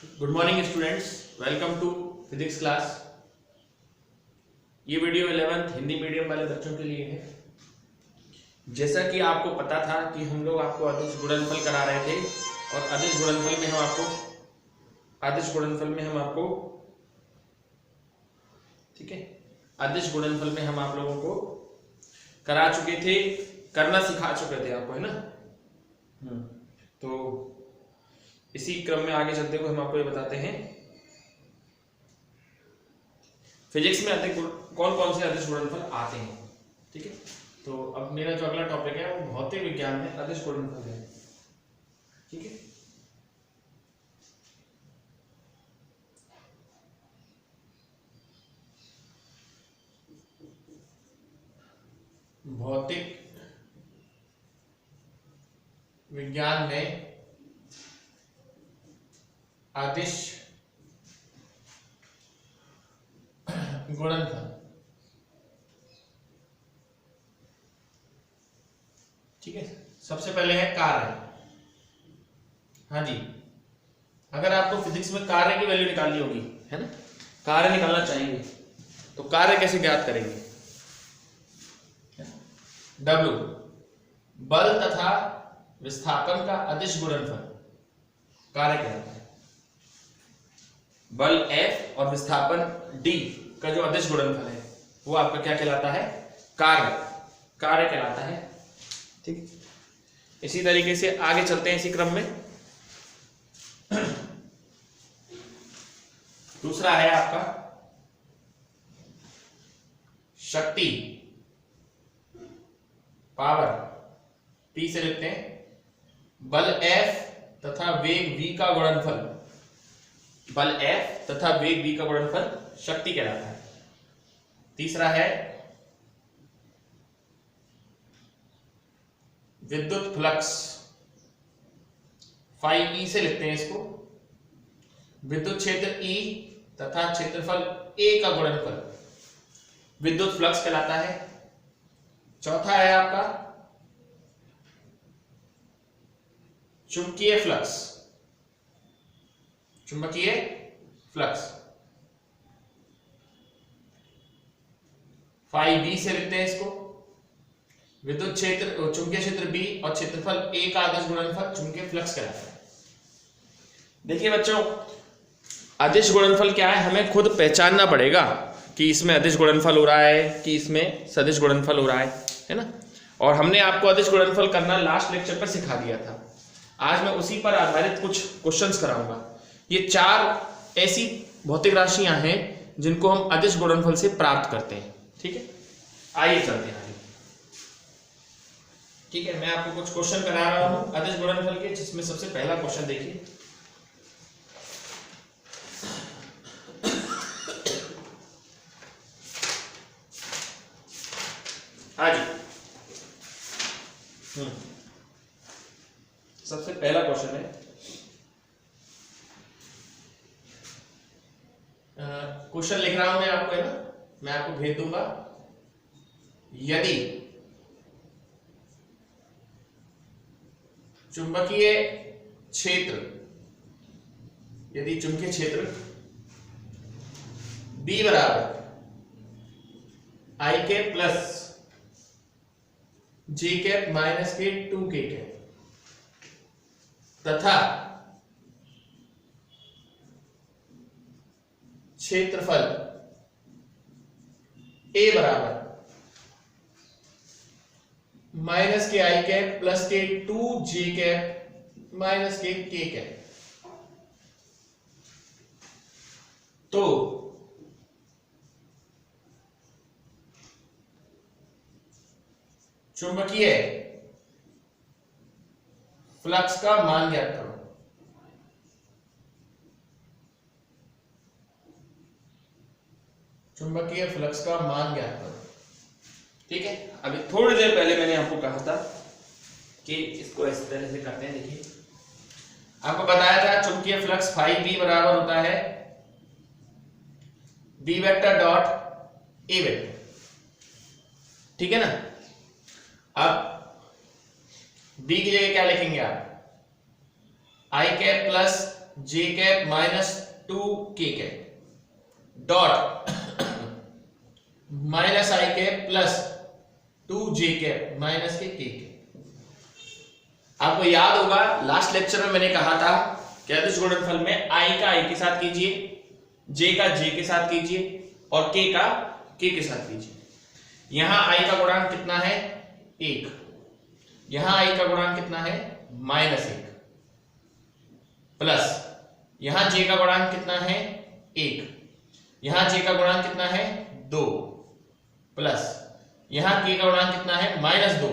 Good morning students, welcome to physics class. ये video 11th Hindi medium वाले बच्चों के लिए है। जैसा कि आपको पता था कि हम लोग आपको अदिश गुणनफल करा रहे थे और अदिश गुणनफल में हम आपको ठीक है, अदिश गुणनफल में हम आप लोगों को करा चुके थे, करना सिखा चुके थे आपको, है ना। तो इसी क्रम में आगे चलते हुए हम आपको ये बताते हैं फिजिक्स में कौन कौन से अदिश गुणनफल आते हैं। ठीक है, तो अब मेरा जो अगला टॉपिक है वो भौतिक विज्ञान में अदिश गुणनफल है। ठीक है, भौतिक विज्ञान में अदिश गुणनफल। ठीक है, सबसे पहले है कार्य। हाँ जी, अगर आपको फिजिक्स में कार्य की वैल्यू निकालनी होगी, है ना, कार्य निकालना चाहेंगे तो कार्य कैसे ज्ञात करेंगे। W बल तथा विस्थापन का अदिश गुणनफल कार्य कहलाता है। बल F और विस्थापन D का जो अदिश गुणनफल है वो आपका क्या कहलाता है, कार्य कहलाता है। ठीक, इसी तरीके से आगे चलते हैं इसी क्रम में। दूसरा है आपका शक्ति, पावर, P से लिखते हैं। बल F तथा वेग V का गुणनफल, बल F तथा वेग V का गुणनफल शक्ति कहलाता है। तीसरा है विद्युत फ्लक्स, 5E से लिखते हैं इसको। विद्युत क्षेत्र E तथा क्षेत्रफल A का गुणनफल विद्युत फ्लक्स कहलाता है। चौथा है आपका चुंबकीय फ्लक्स, चुंबकीय फ्लक्स, 5B से लिखते हैं इसको। विद्युत क्षेत्र, चुंबकीय क्षेत्र B और क्षेत्रफल A का अदिश गुणनफल चुंबकीय फ्लक्स कहलाता है। देखिए बच्चों, अदिश गुणनफल क्या है, हमें खुद पहचानना पड़ेगा कि इसमें अदिश गुणनफल हो रहा है कि इसमें सदिश गुणनफल हो रहा है ना। और हमने आपको अदिश गुणनफल करना लास्ट लेक्चर पर सिखा दिया था। आज मैं उसी पर आधारित कुछ क्वेश्चंस कराऊंगा। ये 4 ऐसी भौतिक राशियां हैं जिनको हम अदिश गुणनफल से प्राप्त करते हैं। ठीक है, आइए चलते हैं आगे। ठीक है, मैं आपको कुछ क्वेश्चन करा रहा हूं अदिश गुणनफल के, जिसमें सबसे पहला क्वेश्चन देखिए। हाँ जी, सबसे पहला क्वेश्चन है, क्वेश्चन लिख रहा हूं मैं आपको, है ना, मैं आपको भेज दूंगा। यदि चुंबकीय क्षेत्र B बराबर I cap plus J cap minus के 2K कैप तथा क्षेत्रफल A बराबर माइनस के I कैप प्लस के 2J cap minus K K cap, तो चुंबकीय फ्लक्स का मान ज्ञात करो। चुंबकीय फ्लक्स का मान ज्ञात करो। ठीक है, अभी थोड़ी देर पहले मैंने आपको कहा था कि इसको इस तरह से करते हैं। देखिए, आपको बताया था चुंबकीय फ्लक्स 5B बराबर होता है B vector dot A vector. ठीक है ना। अब B की जगह क्या लिखेंगे आप, I cap plus J cap minus 2k cap dot minus I cap plus 2j cap minus K k cap. आपको याद होगा लास्ट लेक्चर में मैंने कहा था कि अदिश गुणनफल में i का i के साथ कीजिए, j का j के साथ कीजिए और k का k के साथ कीजिए। यहां i का गुणांक कितना है 1, यहां i का गुणांक कितना है -1 प्लस यहां j का गुणांक कितना है 1, यहां j का गुणांक कितना है 2 प्लस यहां k का गुणांक कितना है -2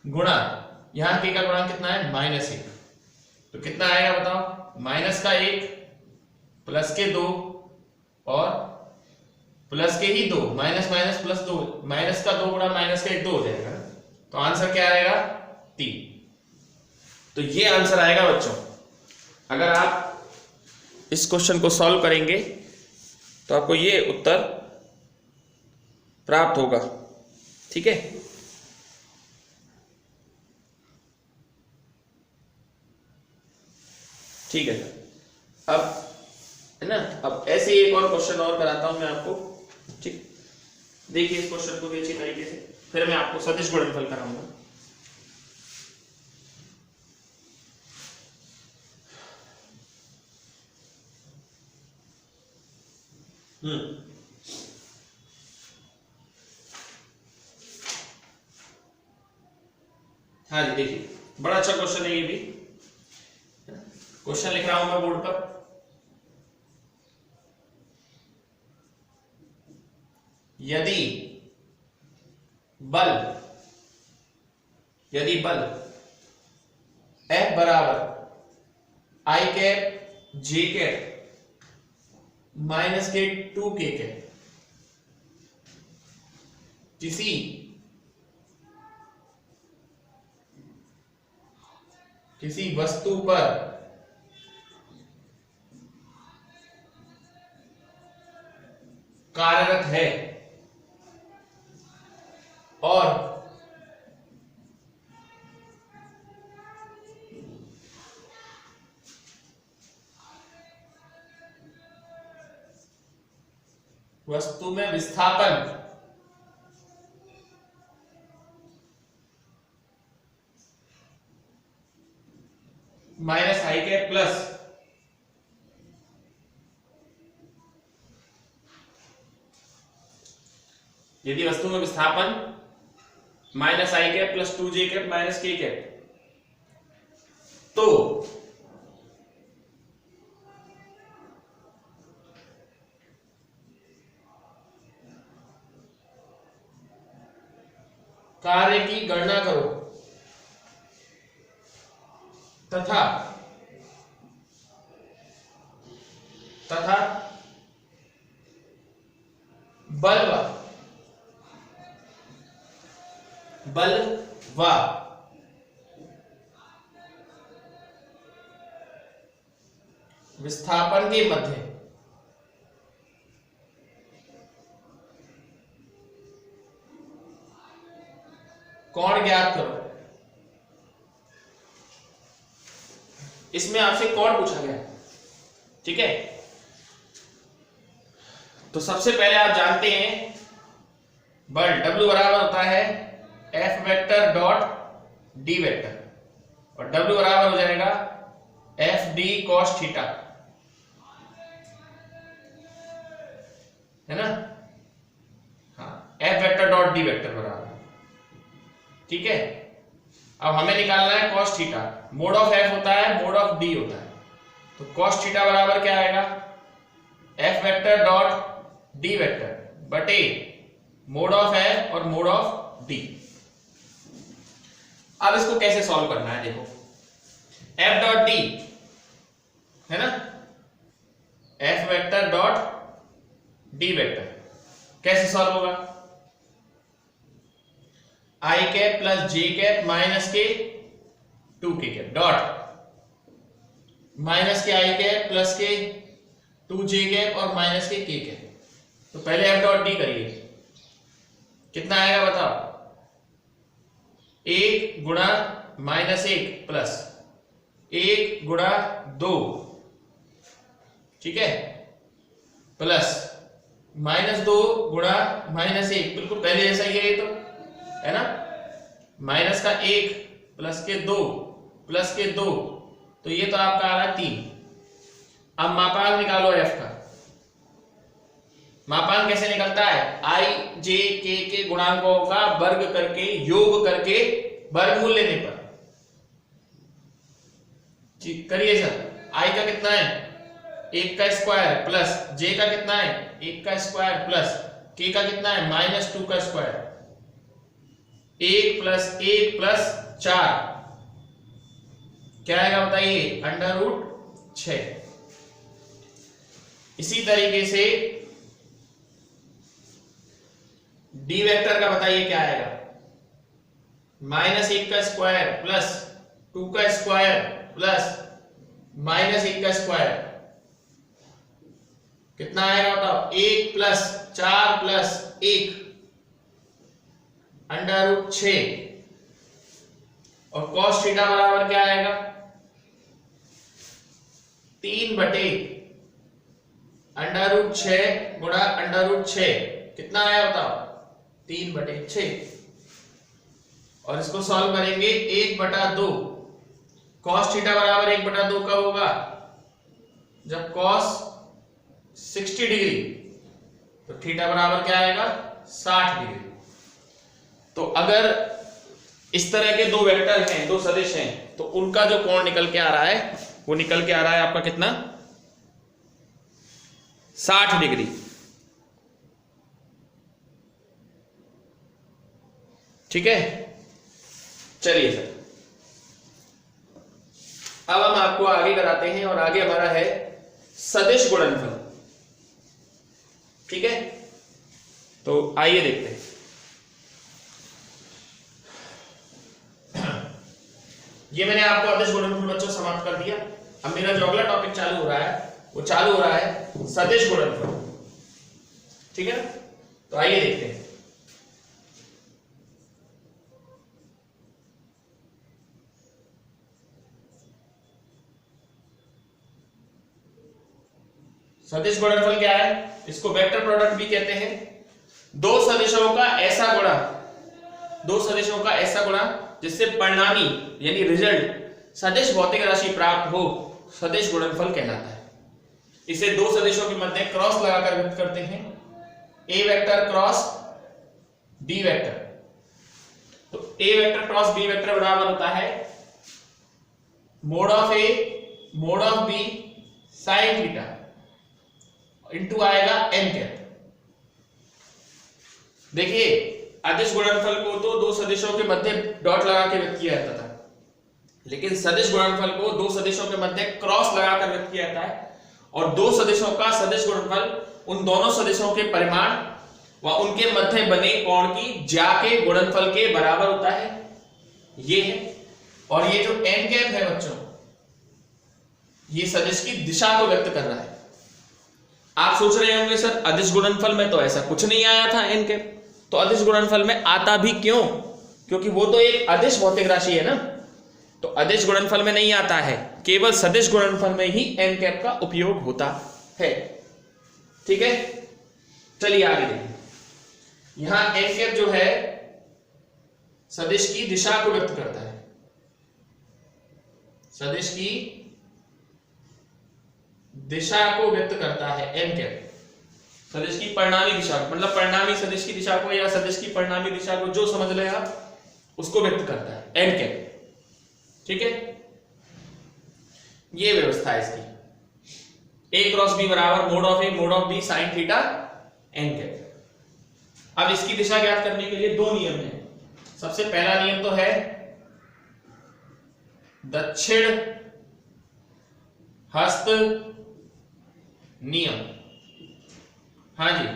गुणा यहां k का गुणांक कितना है -1। तो कितना आएगा बताओ, माइनस का 1 प्लस के 2 और प्लस के ही 2, माइनस माइनस प्लस 2, माइनस का 2 गुणा माइनस का 1 2 हो जाएगा। तो आंसर क्या आएगा 3। तो ये आंसर आएगा बच्चों। अगर आप इस क्वेश्चन को सॉल्व करेंगे तो आपको ये उत्तर प्राप्त होगा। ठीक है, ठीक है सर। अब है ना, अब ऐसे एक और क्वेश्चन और कराता हूं मैं आपको। ठीक, देखिए इस क्वेश्चन को भी अच्छी तरीके से, फिर मैं आपको सदिश गुणनफल कराऊंगा। हाँ जी, देखिए बड़ा अच्छा क्वेश्चन है ये भी। क्वेश्चन लिख रहा हूं मैं बोर्ड पर। यदि बल F बराबर I cap J cap minus के 2k कैप किसी वस्तु पर कार्यरत है और वस्तु में विस्थापन माइनस आई कैप प्लस यदि वस्तु में विस्थापन minus I cap plus 2j cap minus k cap, तो कार्य की गणना करो तथा बल व विस्थापन के मध्य कोण ज्ञात करो। इसमें आपसे कोण पूछा गया, ठीक है। तो सबसे पहले आप जानते हैं बल W बराबर होता है F vector dot D vector, और W बराबर हो जाएगा FD cos थीटा, है ना। हाँ, F vector dot D vector बराबर, ठीक है। अब हमें निकालना है cos theta. Mode of F होता है, मोड ऑफ D होता है, तो cos थीटा बराबर क्या आएगा, F vector dot D vector बटे मोड ऑफ F और मोड ऑफ D। अब इसको कैसे सॉल्व करना है, देखो F डॉट D है ना, F vector dot D vector कैसे सॉल्व होगा, I cap plus J cap minus के 2k कैप डॉट माइनस के I कैप प्लस के 2j कैप और माइनस के k कैप। तो पहले F डॉट D करिए, कितना आएगा बताओ, 1 गुणा -1 प्लस 1 गुणा 2 ठीक है, प्लस -2 गुणा -1, बिल्कुल पहले जैसा ही है ये तो, है ना। माइनस का 1 प्लस के 2 प्लस के 2, तो ये तो आपका आ रहा है 3। अब मापांक निकालो f का। मापांक कैसे निकलता है? i j k के गुणांकों का वर्ग करके, योग करके, वर्गमूल लेने पर। करिए सर, i का कितना है? 1 का स्क्वायर प्लस j का कितना है? 1 का स्क्वायर प्लस k का कितना है? -2 का स्क्वायर। 1 प्लस 1 प्लस 4 क्या आएगा बताइए? √6। इसी तरीके से डी वेक्टर का बताइए क्या आएगा? -1 का स्क्वायर प्लस 2 का स्क्वायर प्लस -1 का स्क्वायर, कितना आएगा बताओ? 1 प्लस 4 प्लस 1 √6। और cos थीटा बराबर क्या आएगा? 3/√6 गुणा √6, कितना आया बताओ? 3/6। और इसको सॉल्व करेंगे 1/2। cos थीटा बराबर 1/2 कब होगा? जब cos 60 डिग्री, तो थीटा बराबर क्या आएगा? 60 डिग्री। तो अगर इस तरह के दो वेक्टर हैं, दो सदिश हैं, तो उनका जो कोण निकल के आ रहा है, वो निकल के आ रहा है आपका कितना? 60 डिग्री। ठीक है, चलिए सर, अब हम आपको आगे कराते हैं, और आगे हमारा है सदिश गुणनफल। ठीक है, तो आइए देखते हैं। ये मैंने आपको अदिश गुणनफल बच्चों समाप्त कर दिया। अब मेरा जो अगला टॉपिक चालू हो रहा है, वो चालू हो रहा है सदिश गुणनफल। ठीक है ना, तो आइए देखते हैं। सदिश गुणनफल क्या है? इसको वेक्टर प्रोडक्ट भी कहते हैं। दो सदिशों का ऐसा गुणा, दो सदिशों का ऐसा गुणा जिससे परिणामी यानी रिजल्ट सदिश भौतिक राशि प्राप्त हो, सदिश गुणनफल कहलाता है। इसे दो सदिशों के मध्य क्रॉस लगाकर व्यक्त करते हैं, A vector cross B vector. तो A vector cross B vector बराबर होता है mod of A mod of B sine theta into आएगा एन कैप। देखिए, अदिश गुणनफल को तो दो सदिशों के मध्य डॉट लगा के व्यक्त किया जाता था, लेकिन सदिश गुणनफल को दो सदिशों के मध्य क्रॉस लगाकर व्यक्त किया जाता है। और दो सदिशों का सदिश गुणनफल उन दोनों सदिशों के परिमाण व उनके मध्य बने कोण की ज्या के गुणनफल के बराबर होता है, ये है। और ये जो एन कैप है बच्चों, ये सदिश की दिशा को व्यक्त कर रहा है। आप सोच रहे होंगे सर अदिश गुणनफल में तो ऐसा कुछ नहीं आया था एन कैप, तो अदिश गुणनफल में आता भी क्यों? क्योंकि वो तो एक अदिश भौतिक राशि है ना, तो अदिश गुणनफल में नहीं आता है, केवल सदिश गुणनफल में ही एन कैप का उपयोग होता है। ठीक है, चलिए आगे देखिए। यहां एन कैप जो है सदिश की दिशा को व्यक्त करता है, सदिश की दिशा को व्यक्त करता है एन कैप। सदिश की परिणामी दिशा, मतलब परिणामी सदिश की दिशा को या सदिश की परिणामी दिशा को जो समझ ले आप, उसको व्यक्त करता है एन कैप। ठीक है, ये व्यवस्था है इसकी। ए क्रॉस बी बराबर mod of A mod of B sine theta n cap. अब इसकी दिशा ज्ञात करने के लिए दो नियम हैं। सबसे पहला नियम तो है दक्षिण हस्त नियम। हाँ जी,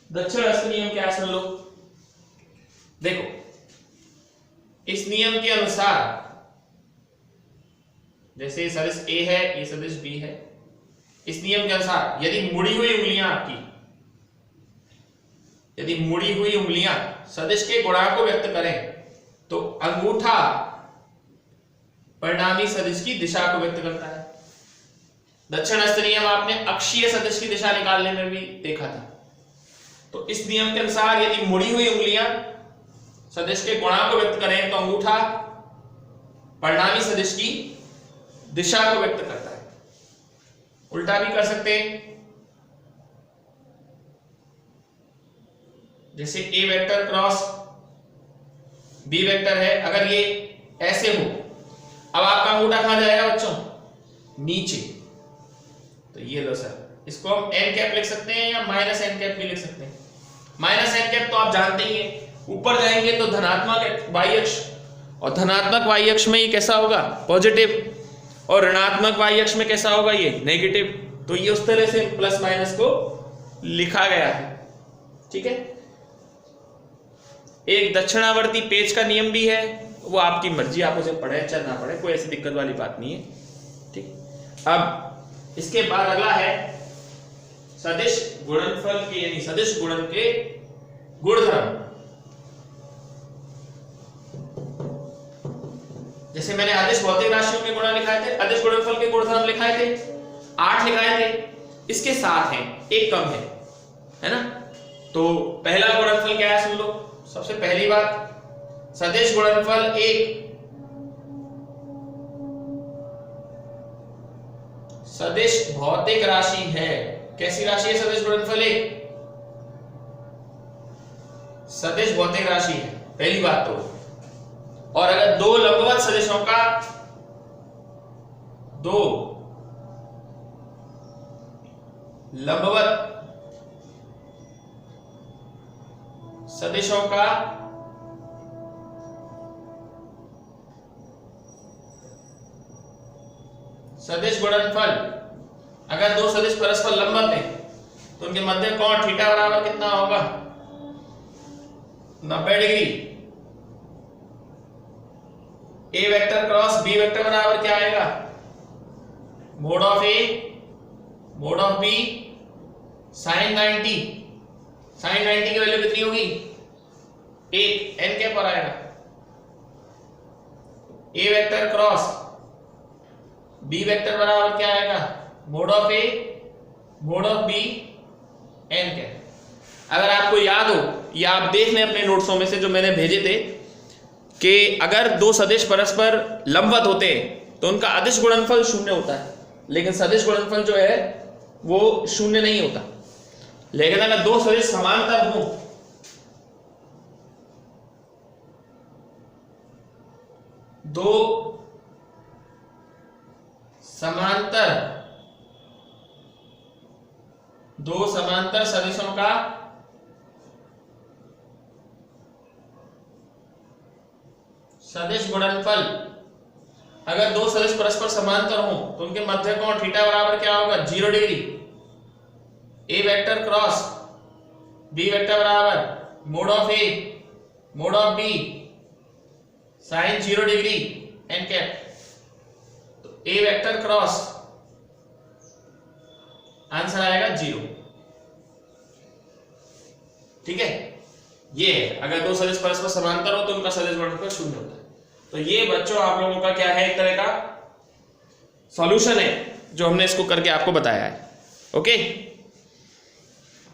दक्षिण हस्त नियम क्या है सुन लो। देखो, इस नियम के अनुसार जैसे ये सदिश ए है, ये सदिश बी है, इस नियम के अनुसार यदि मुड़ी हुई उंगलियां आपकी, यदि मुड़ी हुई उंगलियां सदिश के गुणांक को व्यक्त करें, तो अंगूठा परिणामी सदिश की दिशा को व्यक्त करता है। दक्षिण हस्त नियम आपने अक्षीय सदिश की दिशा निकालने में भी देखा था। तो इस नियम के अनुसार यदि मुड़ी हुई उंगलियां सदिश के गुणा को व्यक्त करें तो अंगूठा परिणामी सदिश की दिशा को व्यक्त करता है। उल्टा भी कर सकते हैं, जैसे ए वेक्टर क्रॉस बी वेक्टर है, अगर ये ऐसे हो, अब आपका अंगूठा कहां जाएगा बच्चों? नीचे। तो ये लो सर, इसको हम एन कैप लिख सकते हैं या माइनस एन कैप भी लिख सकते हैं। माइनस एन कैप तो आप जानते ही हैं, ऊपर जाएंगे तो धनात्मक वाई अक्ष, और धनात्मक वाई अक्ष में ये कैसा होगा? पॉजिटिव, और ऋणात्मक वाई अक्ष में कैसा होगा? ये नेगेटिव। तो ये उस तरह से प्लस माइनस को लिखा गया है। ठीक है, एक दक्षिणावर्ती पेच का नियम भी है, वो आपकी मर्जी, आप उसे पढ़े चाहे ना पढ़े, कोई ऐसी दिक्कत वाली बात नहीं है। ठीक, अब इसके बाद अगला है सदिश गुणनफल के, यानी सदिश गुणन के गुणधर्म। जैसे मैंने अदिश भौतिक राशियों के गुणा लिखाए थे, अदिश गुणनफल के गुणधर्म लिखाए थे, 8 लिखाए थे, इसके 7 हैं, एक कम है ना। तो पहला गुणनफल क्या है सुन लो। सबसे पहली बात, सदिश गुणनफल एक सदिश भौतिक राशि है। कैसी राशि है सदिश गुणनफल एक? सदिश भौतिक राशि है, पहली बात तो। और अगर दो लंबवत सदिशों का, दो लंबवत सदिशों का सदिश गुणनफल, अगर दो सदिश परस्पर लंबवत हैं तो उनके मध्य कोण थीटा बराबर कितना होगा? 90 degree. A vector cross B vector बराबर क्या आएगा? Mod of A mod of B sine 90। Sine 90 की वैल्यू कितनी होगी? 1, एन के पर आएगा। A vector cross B vector बराबर क्या आएगा? Mod of A mod of B n के। अगर आपको याद हो या आप देख लें अपने नोट्सों में से जो मैंने भेजे थे, कि अगर दो सदिश परस्पर लंबवत होते हैं तो उनका अदिश गुणनफल 0 होता है, लेकिन सदिश गुणनफल जो है वो 0 नहीं होता। लेकिन अगर दो सदिश समांतर हो, दो समांतर सदिशों का सदिश गुणनफल, अगर दो सदिश परस्पर समांतर हो तो उनके मध्य कोण थीटा बराबर क्या होगा? 0 degree. A vector cross B vector बराबर mod of A mod of B sine 0 degree n cap. तो ए वेक्टर क्रॉस आंसर आएगा 0। ठीक है, ये है, अगर दो सदिश परस्पर समांतर हो तो उनका सदिश गुणनफल 0 होता है। तो ये बच्चों आप लोगों का क्या है? एक तरह का सॉल्यूशन है जो हमने इसको करके आपको बताया है। ओके,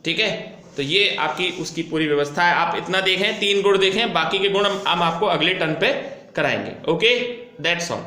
ठीक है, तो ये आपकी उसकी पूरी व्यवस्था है। आप इतना देखें, 3 गुण देखें, बाकी के गुण हम आपको अगले टर्न पे कराएंगे। Okay, that's all.